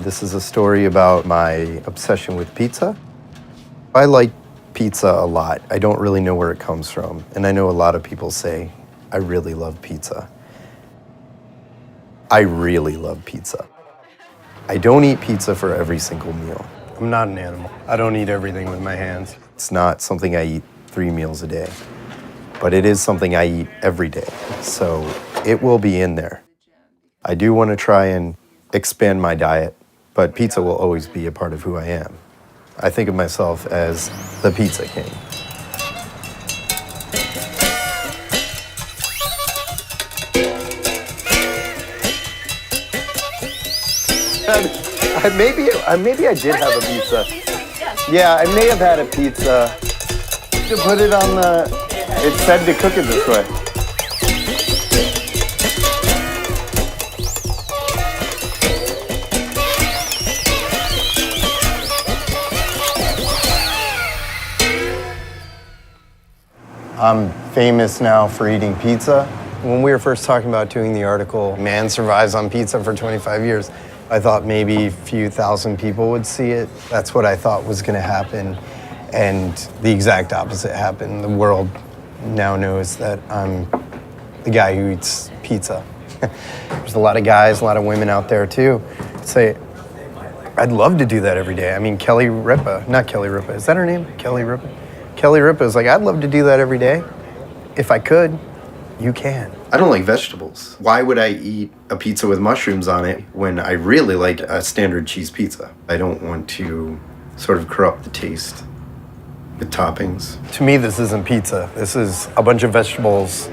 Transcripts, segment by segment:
This is a story about my obsession with pizza. I like pizza a lot. I don't really know where it comes from, and I know a lot of people say, I really love pizza. I really love pizza. I don't eat pizza for every single meal. I'm not an animal. I don't eat everything with my hands. It's not something I eat 3 meals a day, but it is something I eat every day, so it will be in there. I do want to try and expand my diet, but pizza will always be a part of who I am. I think of myself as the Pizza King. Maybe I did have a pizza. Yeah, I may have had a pizza. To put it on it said to cook it this way. I'm famous now for eating pizza. When we were first talking about doing the article, man survives on pizza for 25 years, I thought maybe a few thousand people would see it. That's what I thought was gonna happen. And the exact opposite happened. The world now knows that I'm the guy who eats pizza. There's a lot of guys, a lot of women out there too, say, I'd love to do that every day. I mean, Kelly Ripa, not Kelly Ripa, is that her name? Kelly Ripa? Kelly Ripa is like, I'd love to do that every day. If I could, you can. I don't like vegetables. Why would I eat a pizza with mushrooms on it when I really like a standard cheese pizza? I don't want to sort of corrupt the taste with toppings. To me, this isn't pizza. This is a bunch of vegetables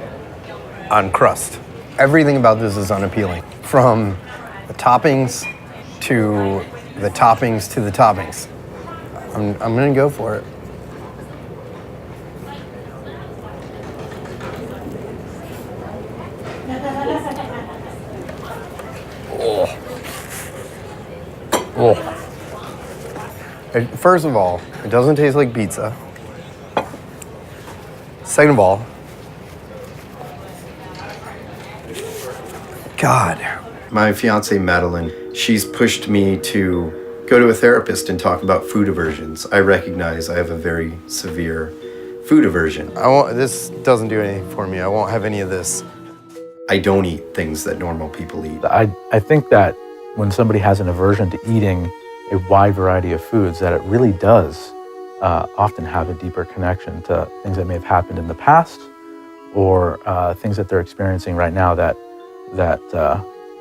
on crust. Everything about this is unappealing. From the toppings to the toppings to the toppings. I'm gonna go for it. Oh. First of all, it doesn't taste like pizza. Second of all, God. My fiance, Madeline, she's pushed me to go to a therapist and talk about food aversions. I recognize I have a very severe food aversion. This doesn't do anything for me. I won't have any of this. I don't eat things that normal people eat. I think that when somebody has an aversion to eating a wide variety of foods, that it really does often have a deeper connection to things that may have happened in the past or things that they're experiencing right now that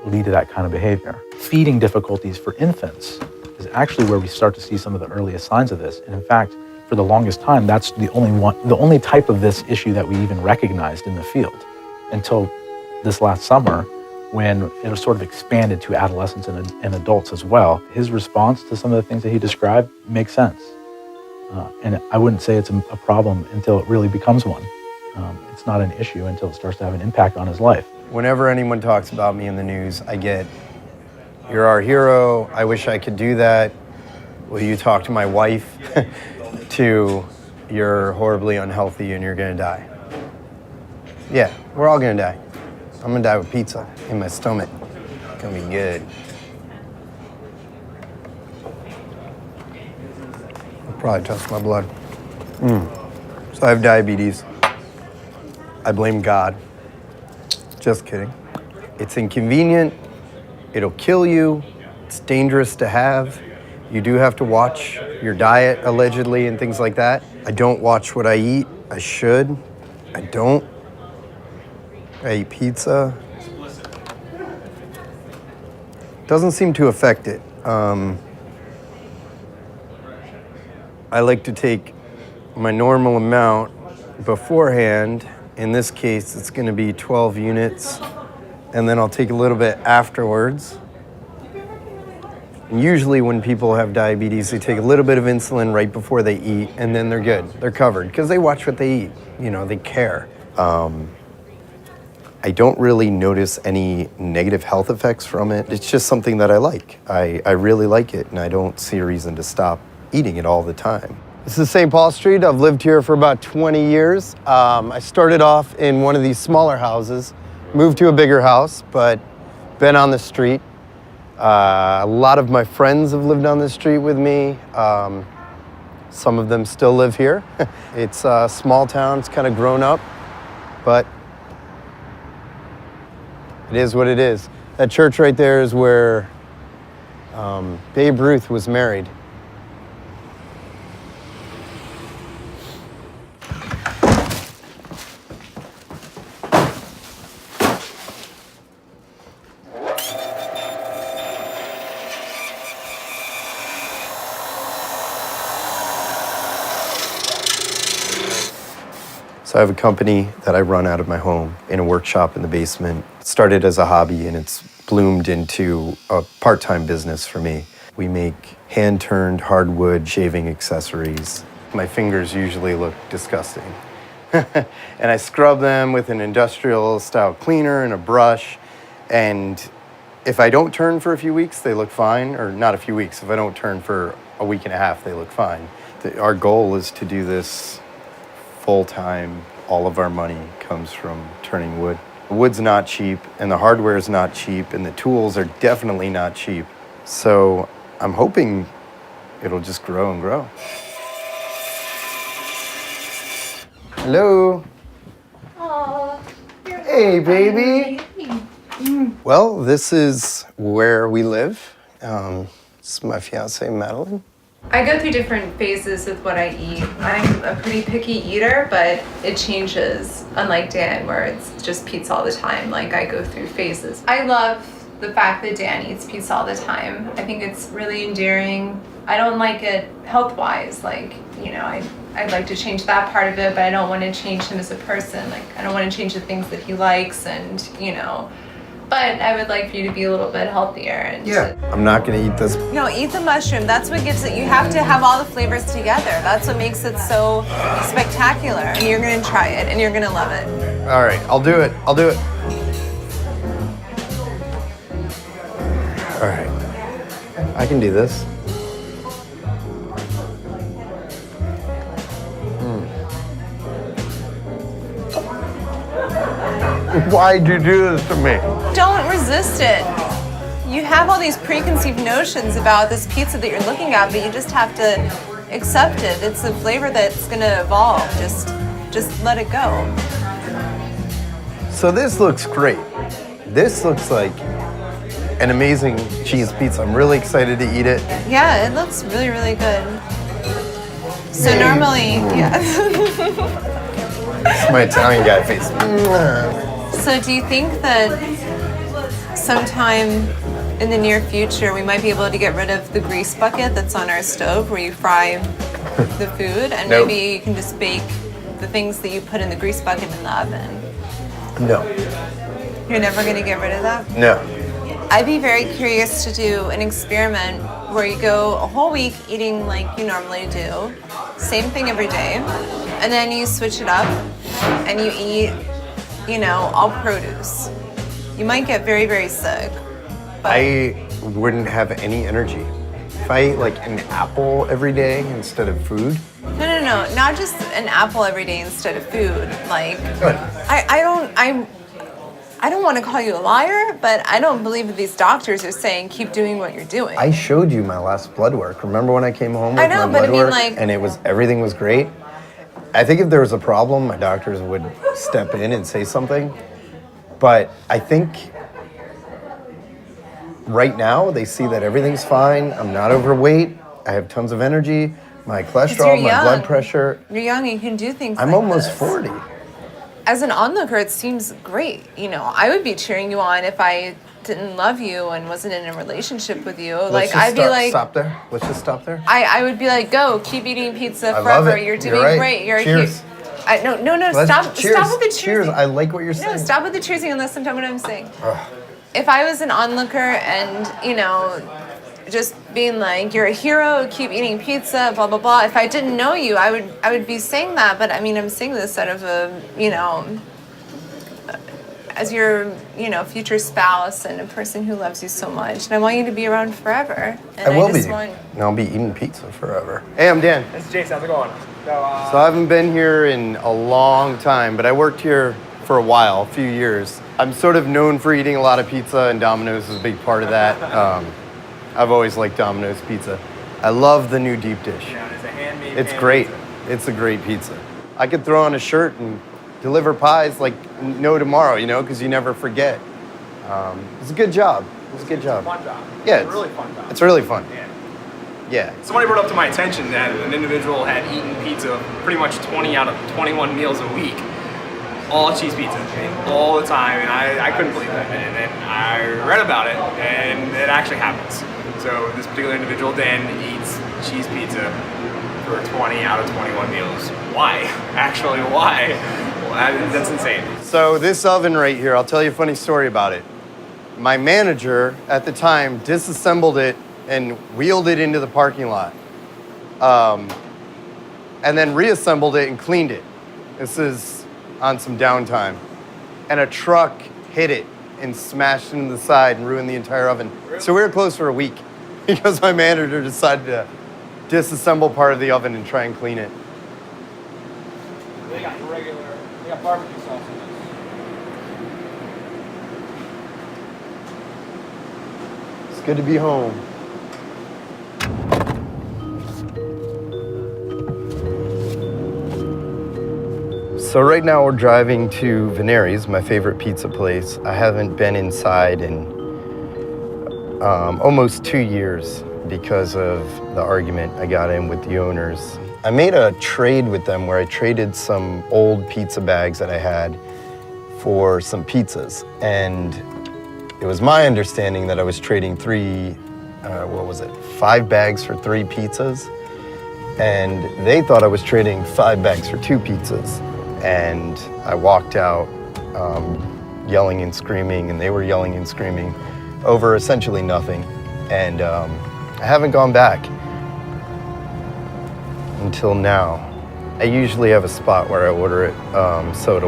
lead to that kind of behavior. Feeding difficulties for infants is actually where we start to see some of the earliest signs of this. And in fact, for the longest time, that's the only type of this issue that we even recognized in the field until this last summer, when it was sort of expanded to adolescents and adults as well. His response to some of the things that he described makes sense. And I wouldn't say it's a problem until it really becomes one. It's not an issue until it starts to have an impact on his life. Whenever anyone talks about me in the news, I get, you're our hero, I wish I could do that. Will you talk to my wife? To, you're horribly unhealthy and you're gonna die. Yeah, we're all gonna die. I'm gonna die with pizza in my stomach. It's gonna be good. I'll probably test my blood. So I have diabetes. I blame God. Just kidding. It's inconvenient. It'll kill you. It's dangerous to have. You do have to watch your diet, allegedly, and things like that. I don't watch what I eat. I should. I don't. I eat pizza. Doesn't seem to affect it. I like to take my normal amount beforehand. In this case, it's gonna be 12 units, and then I'll take a little bit afterwards. And usually when people have diabetes, they take a little bit of insulin right before they eat, and then they're good. They're covered, because they watch what they eat. You know, they care. I don't really notice any negative health effects from it. It's just something that I like. I really like it, and I don't see a reason to stop eating it all the time. This is St. Paul Street. I've lived here for about 20 years. I started off in one of these smaller houses, moved to a bigger house, but been on the street. A lot of my friends have lived on this street with me. Some of them still live here. It's a small town, it's kind of grown up, but it is what it is. That church right there is where Babe Ruth was married. So I have a company that I run out of my home in a workshop in the basement. It started as a hobby and it's bloomed into a part-time business for me. We make hand-turned hardwood shaving accessories. My fingers usually look disgusting. And I scrub them with an industrial style cleaner and a brush. And if I don't turn for a few weeks, they look fine. Or not a few weeks, if I don't turn for a week and a half, they look fine. Our goal is to do this full-time. All of our money comes from turning wood. The wood's not cheap, and the hardware is not cheap, and the tools are definitely not cheap. So I'm hoping it'll just grow and grow. Hello. Aw, Hey, baby. Well, this is where we live. This is my fiance, Madeline. I go through different phases with what I eat. I'm a pretty picky eater, but it changes, unlike Dan, where it's just pizza all the time. Like, I go through phases. I love the fact that Dan eats pizza all the time. I think it's really endearing. I don't like it health-wise. Like, you know, I'd like to change that part of it, but I don't want to change him as a person. Like, I don't want to change the things that he likes and, you know. But I would like for you to be a little bit healthier. And I'm not gonna eat this. No, eat the mushroom. That's what gives it. You have to have all the flavors together. That's what makes it so spectacular. And you're gonna try it, and you're gonna love it. All right, I'll do it. I'll do it. All right, I can do this. Why'd you do this to me? Don't resist it. You have all these preconceived notions about this pizza that you're looking at, but you just have to accept it. It's a flavor that's gonna evolve. Just let it go. So this looks great. This looks like an amazing cheese pizza. I'm really excited to eat it. Yeah, it looks really, really good. So normally, yeah. It's my Italian guy face. So do you think that sometime in the near future we might be able to get rid of the grease bucket that's on our stove where you fry the food, and Nope. maybe you can just bake the things that you put in the grease bucket in the oven? No, You're never gonna get rid of that? no. I'd be very curious to do an experiment where you go a whole week eating like you normally do, same thing every day, and then you switch it up and you eat, you know, all produce. You might get very, very sick. But I wouldn't have any energy. If I ate like an apple every day instead of food. no, not just an apple every day instead of food. Like, Good. I don't want to call you a liar, but I don't believe that these doctors are saying keep doing what you're doing. I showed you my last blood work. Remember when I came home with I know, my but I blood mean, work like- and everything was great? I think if there was a problem, my doctors would step in and say something. But I think right now they see that everything's fine. I'm not overweight. I have tons of energy. My you're cholesterol, my blood young. pressure. You're young, you can do things I'm like almost this. 40. As an onlooker, it seems great. You know, I would be cheering you on if I didn't love you and wasn't in a relationship with you. Let's just I'd be like, stop there. Let's just stop there. I would be like, go, keep eating pizza love forever. it. You're You're doing right. great. You're Cheers. No, Let's- stop cheers. with the cheersing. Cheers. I like what you're saying. No, stop with the cheersing and listen to what I'm saying. If I was an onlooker and, you know, just being like, you're a hero, keep eating pizza, blah, blah, blah. If I didn't know you, I would be saying that. But I mean, I'm saying this out of a, you know, as your, you know, future spouse and a person who loves you so much. And I want you to be around forever. And I will be. just want- And I'll be eating pizza forever. Hey, I'm Dan. It's Jason, how's it going? So I haven't been here in a long time, but I worked here for a while, a few years. I'm sort of known for eating a lot of pizza, and Domino's is a big part of that. I've always liked Domino's pizza. I love the new deep dish. Yeah, it's a handmade. It's great. It's a great pizza. I could throw on a shirt and deliver pies like no tomorrow, you know, because you never forget. It's a good job. It's a good job. It's a fun job. Yeah, It's a really fun job. It's really fun. Yeah. Yeah. Somebody brought up to my attention that an individual had eaten pizza pretty much 20 out of 21 meals a week. All cheese pizza, all the time, and I couldn't believe it. And then I read about it, and it actually happens. So this particular individual then eats cheese pizza for 20 out of 21 meals. Why? Actually, why? Well, that's insane. So this oven right here, I'll tell you a funny story about it. My manager at the time disassembled it and wheeled it into the parking lot. And then reassembled it and cleaned it. This is on some downtime. And a truck hit it and smashed into the side and ruined the entire oven. Really? So we were closed for a week because my manager decided to disassemble part of the oven and try and clean it. They got barbecue sauce in this. It's good to be home. So right now we're driving to Veneri's, my favorite pizza place. I haven't been inside in almost 2 years because of the argument I got in with the owners. I made a trade with them where I traded some old pizza bags that I had for some pizzas. And it was my understanding that I was trading 5 bags for 3 pizzas. And they thought I was trading 5 bags for 2 pizzas. And I walked out yelling and screaming, and they were yelling and screaming over essentially nothing. And I haven't gone back until now. I usually have a spot where I order it, so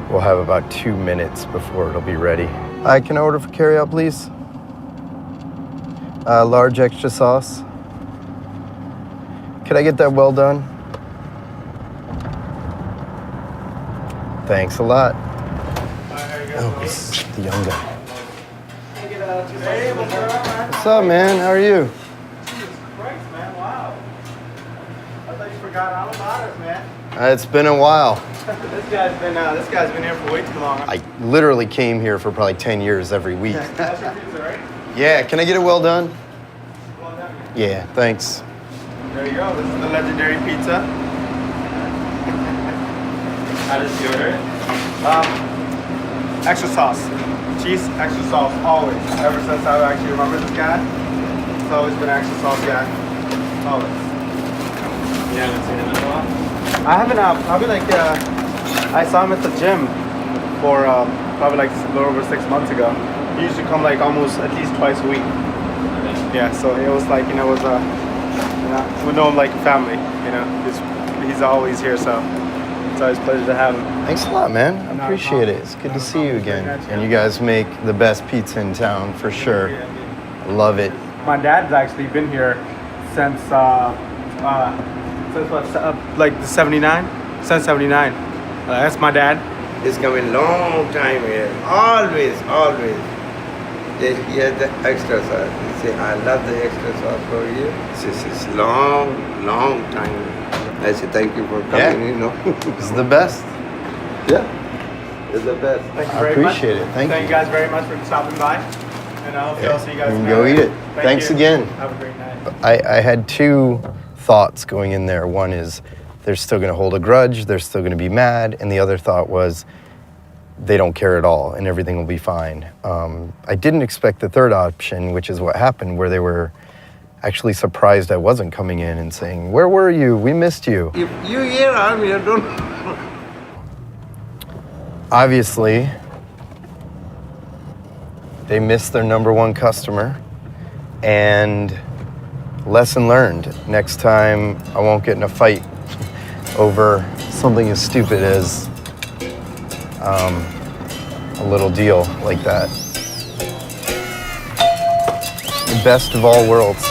we'll have about 2 minutes before it'll be ready. Can I order for carryout, please? Large extra sauce. Could I get that well done? Thanks a lot. Oh, this is the young guy. What's up, man? How are you? Jesus Christ, man, wow. I thought you forgot all about us, man. It's been a while. This guy's been here for way too long. I literally came here for probably 10 years every week. That's your pizza, right? Yeah, can I get it well done? Well done. Yeah, thanks. There you go. This is the legendary pizza. How does you order it? Extra sauce. Cheese, extra sauce, always. Ever since I actually remember this guy, it's always been extra sauce guy. Always. You haven't seen him in a while? I haven't, I saw him at the gym for probably like a little over 6 months ago. He used to come like almost at least twice a week. Yeah, so it was like, we know him like a family, he's always here, so it's always a pleasure to have him. Thanks a lot, man. I appreciate it. It's good to see you again. And you guys make the best pizza in town, for sure. Love it. My dad's actually been here since like the 79? Since 79. That's my dad. It's coming long time here. Always. He has the extra sauce. He say, I love the extra sauce for you. This is long time. I say, thank you for coming, It's the best. Yeah, it's the best. Thank you I very much. appreciate it. Thank you. you guys very much for stopping by. And I hope I'll see you guys You can tomorrow. go eat it. Thank Thanks you. again. Have a great night. I had 2 thoughts going in there. One is they're still going to hold a grudge, they're still going to be mad, and the other thought was they don't care at all and everything will be fine. I didn't expect the third option, which is what happened, where they were actually surprised I wasn't coming in and saying, "Where were you? We missed you." If you here, I'm here, don't. Obviously, they missed their #1 customer, and lesson learned. Next time, I won't get in a fight over something as stupid as a little deal like that. The best of all worlds.